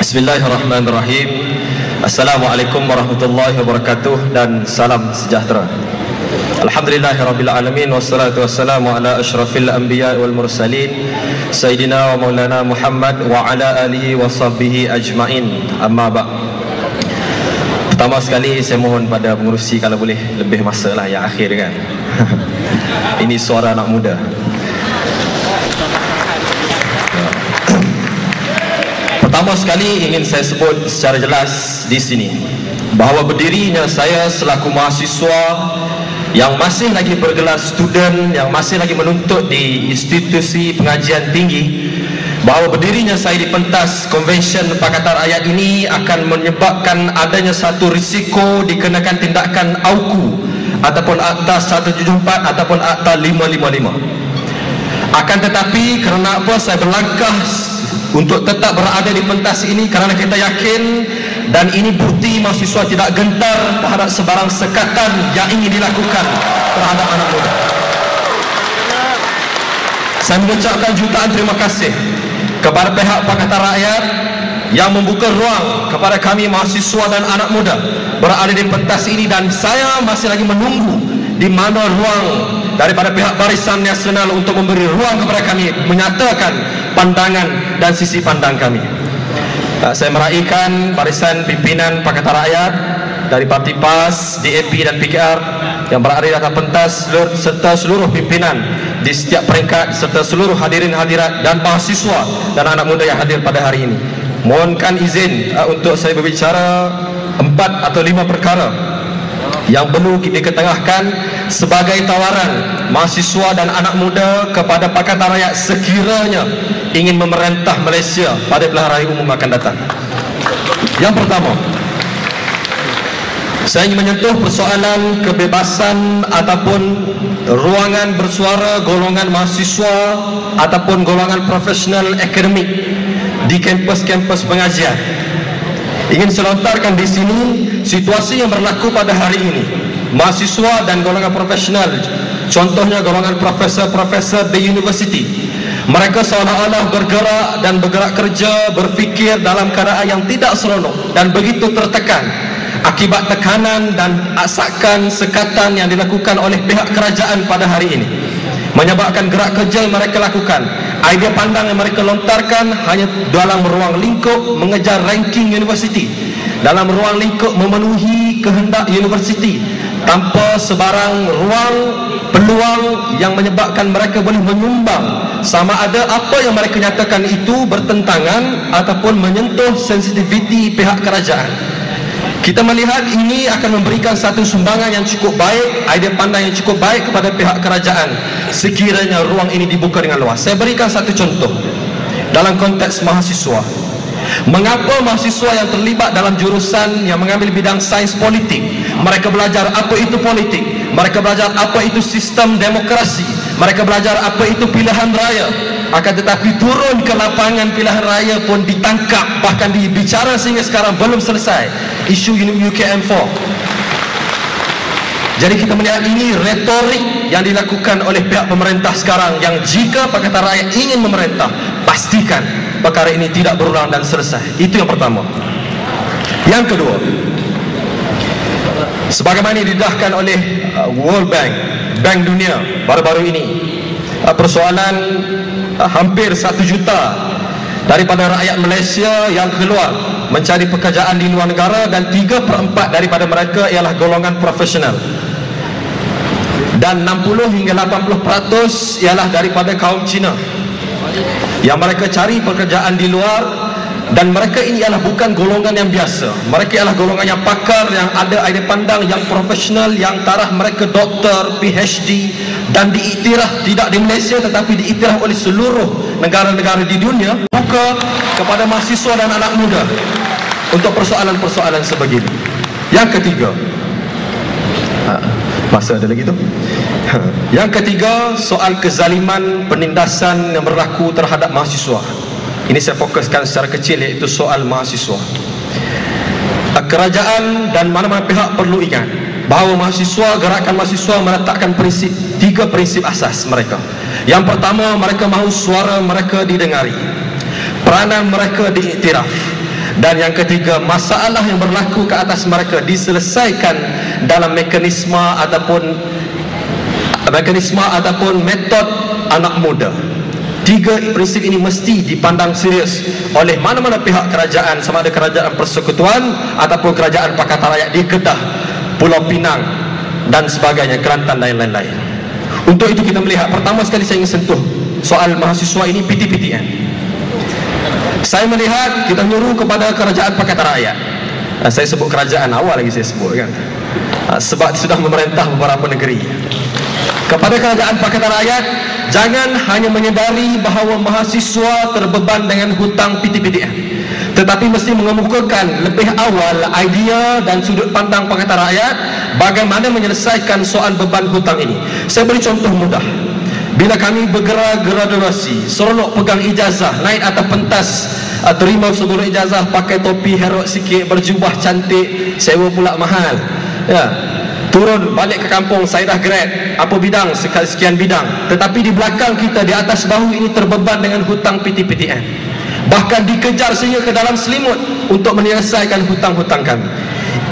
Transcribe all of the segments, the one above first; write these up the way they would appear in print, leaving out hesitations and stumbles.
Bismillahirrahmanirrahim. Assalamualaikum warahmatullahi wabarakatuh dan salam sejahtera. Alhamdulillahirabbil alamin wassalatu wassalamu ala asyrafil anbiya wal mursalin sayyidina wa maulana Muhammad wa ala alihi wa sahbihi ajmain. Amma ba'. Pertama sekali saya mohon pada pengurusi kalau boleh lebih masa lah yang akhir kan. Ini suara anak muda. Pertama sekali ingin saya sebut secara jelas di sini bahawa berdirinya saya selaku mahasiswa yang masih lagi bergelar student, yang masih lagi menuntut di institusi pengajian tinggi, bahawa berdirinya saya di pentas Konvensyen Pakatan Rakyat ini akan menyebabkan adanya satu risiko dikenakan tindakan AUKU ataupun Akta 174 ataupun Akta 555. Akan tetapi kerana apa saya berlangkah untuk tetap berada di pentas ini kerana kita yakin dan ini bukti mahasiswa tidak gentar terhadap sebarang sekatan yang ingin dilakukan terhadap anak muda. Saya mengucapkan jutaan terima kasih kepada pihak Pakatan Rakyat yang membuka ruang kepada kami mahasiswa dan anak muda berada di pentas ini, dan saya masih lagi menunggu di mana ruang daripada pihak Barisan Nasional untuk memberi ruang kepada kami menyatakan pandangan dan sisi pandang kami. Saya meraihkan barisan pimpinan Pakatan Rakyat dari Parti PAS, DAP dan PKR yang berada di atas pentas serta seluruh pimpinan di setiap peringkat serta seluruh hadirin hadirat dan mahasiswa dan anak muda yang hadir pada hari ini. Mohonkan izin untuk saya berbicara 4 atau 5 perkara yang perlu diketengahkan sebagai tawaran mahasiswa dan anak muda kepada Pakatan Rakyat sekiranya ingin memerintah Malaysia pada pilihan raya umum akan datang. Yang pertama, saya ingin menyentuh persoalan kebebasan ataupun ruangan bersuara golongan mahasiswa ataupun golongan profesional akademik di kampus-kampus pengajian. Ingin saya lontarkan di sini situasi yang berlaku pada hari ini. Mahasiswa dan golongan profesional, contohnya golongan profesor-profesor di universiti, mereka seolah-olah bergerak dan bergerak kerja, berfikir dalam keadaan yang tidak seronok dan begitu tertekan akibat tekanan dan asakan sekatan yang dilakukan oleh pihak kerajaan pada hari ini, menyebabkan gerak kerja yang mereka lakukan, idea pandang yang mereka lontarkan hanya dalam ruang lingkup mengejar ranking universiti, dalam ruang lingkup memenuhi kehendak universiti tanpa sebarang ruang peluang yang menyebabkan mereka boleh menyumbang sama ada apa yang mereka nyatakan itu bertentangan ataupun menyentuh sensitiviti pihak kerajaan. Kita melihat ini akan memberikan satu sumbangan yang cukup baik, idea pandang yang cukup baik kepada pihak kerajaan sekiranya ruang ini dibuka dengan luas. Saya berikan satu contoh dalam konteks mahasiswa. Mengapa mahasiswa yang terlibat dalam jurusan yang mengambil bidang sains politik, mereka belajar apa itu politik, mereka belajar apa itu sistem demokrasi, mereka belajar apa itu pilihan raya, akan tetapi turun ke lapangan pilihan raya pun ditangkap, bahkan dibicara sehingga sekarang belum selesai isu UKM4. Jadi kita melihat ini retorik yang dilakukan oleh pihak pemerintah sekarang, yang jika Pakatan Rakyat ingin memerintah, pastikan perkara ini tidak berulang dan selesai. Itu yang pertama. Yang kedua, sebagaimana didedahkan oleh World Bank, Bank Dunia baru-baru ini, persoalan hampir 1 juta daripada rakyat Malaysia yang keluar mencari pekerjaan di luar negara, dan 3/4 daripada mereka ialah golongan profesional, dan 60 hingga 80% ialah daripada kaum Cina yang mereka cari pekerjaan di luar. Dan mereka ini ialah bukan golongan yang biasa, mereka ialah golongan yang pakar, yang ada idea pandang, yang profesional, yang taraf mereka doktor, PhD, dan diiktiraf tidak di Malaysia tetapi diiktiraf oleh seluruh negara-negara di dunia. Buka kepada mahasiswa dan anak muda untuk persoalan-persoalan sebegini. Yang ketiga, masa ada lagi tu. Yang ketiga, soal kezaliman penindasan yang berlaku terhadap mahasiswa. Ini saya fokuskan secara kecil, iaitu soal mahasiswa. Kerajaan dan mana-mana pihak perlu ingat bahawa mahasiswa, gerakan mahasiswa meletakkan 3 prinsip asas mereka. Yang pertama, mereka mahu suara mereka didengari, peranan mereka diiktiraf, Dan yang ketiga, masalah yang berlaku ke atas mereka diselesaikan dalam mekanisme ataupun metod anak muda. Tiga prinsip ini mesti dipandang serius oleh mana-mana pihak kerajaan, sama ada kerajaan persekutuan ataupun kerajaan Pakatan Rakyat di Kedah, Pulau Pinang dan sebagainya, Kelantan dan lain-lain. Untuk itu kita melihat, pertama sekali saya ingin sentuh soal mahasiswa ini PTPTN. Saya melihat kita menyuruh kepada kerajaan Pakatan Rakyat. Saya sebut kerajaan, awal lagi saya sebut kan, sebab sudah memerintah beberapa negeri. Kepada kerajaan Pakatan Rakyat, jangan hanya menyedari bahawa mahasiswa terbeban dengan hutang PTPTN, tetapi mesti mengemukakan lebih awal idea dan sudut pandang Pakatan Rakyat bagaimana menyelesaikan soal beban hutang ini. Saya beri contoh mudah. Bila kami bergerak graduasi, seronok pegang ijazah, naik atas pentas, terima sebelum ijazah, pakai topi herok sikit, berjubah cantik, sewa pula mahal, ya. Turun balik ke kampung, saya dah grad apa bidang, sekian bidang, tetapi di belakang kita, di atas bahu ini terbeban dengan hutang PTPTN. Bahkan dikejar sehingga ke dalam selimut untuk menyelesaikan hutang-hutang kami.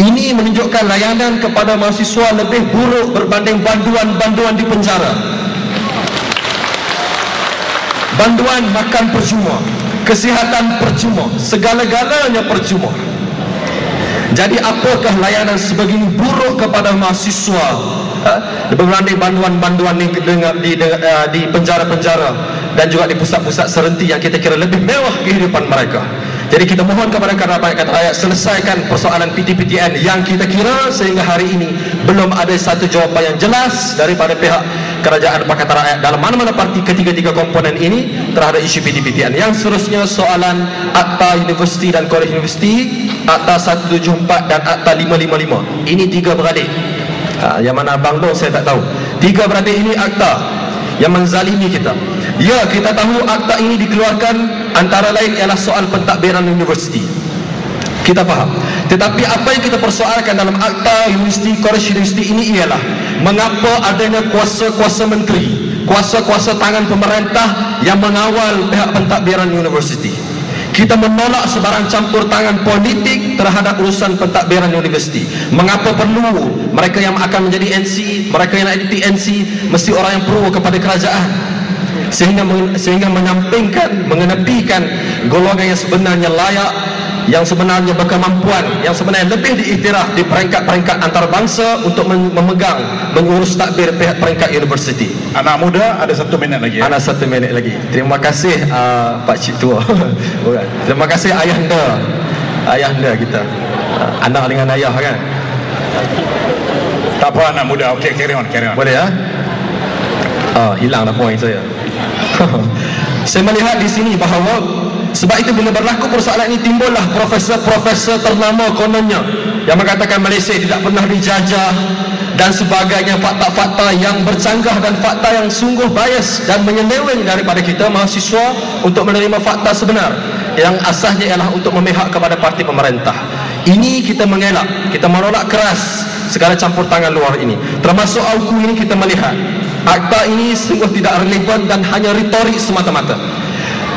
Ini menunjukkan layanan kepada mahasiswa lebih buruk berbanding banduan-banduan di penjara. Banduan makan percuma, kesihatan percuma, segala-galanya percuma. Jadi apakah layanan sebegini buruk kepada mahasiswa berbanding banduan-banduan di penjara-penjara dan juga di pusat-pusat serenti yang kita kira lebih mewah kehidupan mereka. Jadi kita mohon kepada Pakatan Rakyat, selesaikan persoalan PTPTN yang kita kira sehingga hari ini belum ada satu jawapan yang jelas daripada pihak kerajaan Pakatan Rakyat dalam mana-mana parti ketiga-tiga komponen ini terhadap isu PTPTN. Yang seterusnya soalan Akta Universiti dan Kolej Universiti, Akta 174 dan Akta 555. Ini tiga beradik. Yang mana Abang Long saya tak tahu. Tiga beradik ini akta yang menzalimi kita. Ya, kita tahu akta ini dikeluarkan antara lain ialah soal pentadbiran universiti. Kita faham. Tetapi apa yang kita persoalkan dalam akta universiti, Kolej Universiti ini ialah mengapa adanya kuasa-kuasa menteri, kuasa-kuasa tangan pemerintah yang mengawal pihak pentadbiran universiti. Kita menolak sebarang campur tangan politik terhadap urusan pentadbiran universiti. Mengapa perlu mereka yang akan menjadi NC, mereka yang nak jadi TNC, mesti orang yang pro kepada kerajaan, sehingga menyampingkan, mengenepikan golongan yang sebenarnya layak, yang sebenarnya berkemampuan, yang sebenarnya lebih diiktiraf di peringkat-peringkat antarabangsa untuk memegang, mengurus tadbir pihak peringkat universiti. Anak muda ada 1 minit lagi. Anak 1 minit lagi. Terima kasih Pak Cik Tua. Terima kasih ayahanda kita. Anak dengan ayah kan. Tak apa anak muda. Okey, carry on. Boleh ya? Hilang dah poin saya. Saya melihat di sini bahawa sebab itu bila berlaku persoalan ini timbullah profesor-profesor ternama kononnya yang mengatakan Malaysia tidak pernah dijajah dan sebagainya, fakta-fakta yang bercanggah dan fakta yang sungguh bias dan menyeleweng daripada kita mahasiswa untuk menerima fakta sebenar yang asasnya ialah untuk memihak kepada parti pemerintah. Ini kita mengelak, kita menolak keras segala campur tangan luar ini. Termasuk AUKU ini kita melihat akta ini sungguh tidak relevan dan hanya retorik semata-mata.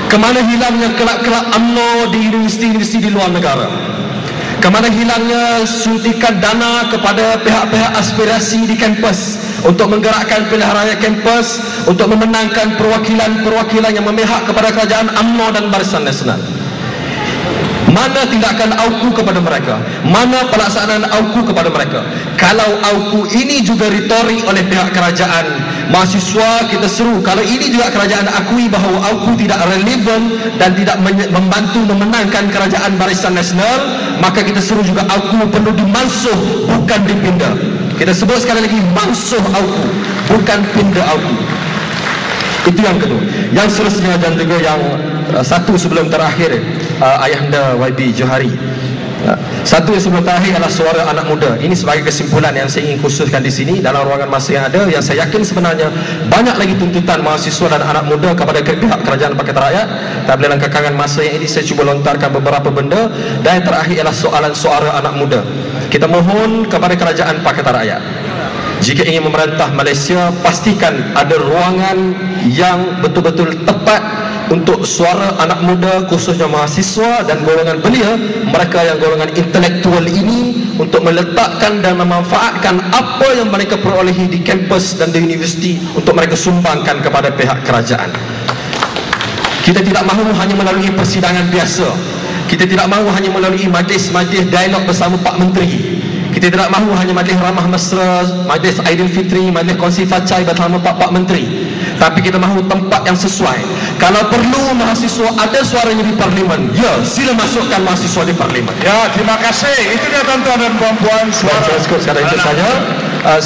Kemana hilangnya kelab-kelab UMNO di universiti-universiti di luar negara? Kemana hilangnya suntikan dana kepada pihak-pihak aspirasi di kampus untuk menggerakkan pilihan raya kampus, untuk memenangkan perwakilan-perwakilan yang memihak kepada kerajaan UMNO dan Barisan Nasional? Mana tindakan AUKU kepada mereka? Mana pelaksanaan AUKU kepada mereka? Kalau AUKU ini juga retorik oleh pihak kerajaan, mahasiswa kita seru, kalau ini juga kerajaan akui bahawa AUKU tidak relevan dan tidak membantu memenangkan kerajaan Barisan Nasional, maka kita seru juga AUKU perlu dimansuh, bukan dipindah. Kita sebut sekali lagi, mansuh AUKU, bukan pindah AUKU. Itu yang kedua. Yang seterusnya dan juga yang satu sebelum terakhir, ayahanda YB Johari. Satu yang sebelum terakhir adalah suara anak muda. Ini sebagai kesimpulan yang saya ingin khususkan di sini dalam ruangan masa yang ada, yang saya yakin sebenarnya banyak lagi tuntutan mahasiswa dan anak muda kepada pihak kerajaan Pakatan Rakyat. Tapi dalam kekangan masa yang ini saya cuba lontarkan beberapa benda. Dan yang terakhir ialah soalan suara anak muda. Kita mohon kepada kerajaan Pakatan Rakyat, jika ingin memerintah Malaysia, pastikan ada ruangan yang betul-betul tepat untuk suara anak muda, khususnya mahasiswa dan golongan belia, mereka yang golongan intelektual ini, untuk meletakkan dan memanfaatkan apa yang mereka perolehi di kampus dan di universiti untuk mereka sumbangkan kepada pihak kerajaan. Kita tidak mahu hanya melalui persidangan biasa. Kita tidak mahu hanya melalui majlis-majlis dialog bersama Pak Menteri. Kita tidak mahu hanya majlis ramah mesra, majlis Aidilfitri, majlis kongsi facai bersama Pak Menteri. Tapi kita mahu tempat yang sesuai. Kalau perlu mahasiswa ada suaranya di parlimen, ya sila masukkan mahasiswa di parlimen. Ya, terima kasih. Itu dia tuan-tuan dan puan-puan suara. Cukup sekadar itu saja.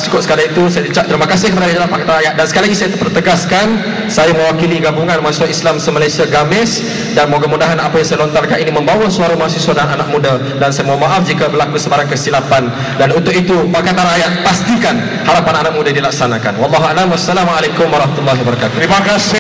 Cukup sekadar itu saya ucap terima kasih kepada Jalan Pakatan Rakyat. Dan sekali lagi saya pertegaskan, saya mewakili gabungan mahasiswa Islam se-Malaysia GAMIS, dan mudah-mudahan apa yang saya lontarkan ini membawa suara mahasiswa dan anak muda, dan saya mohon maaf jika berlaku sebarang kesilapan. Dan untuk itu Pakatan Rakyat pastikan harapan anak muda dilaksanakan. Wallahu a'lam. Wassalamualaikum warahmatullahi wabarakatuh. Terima kasih.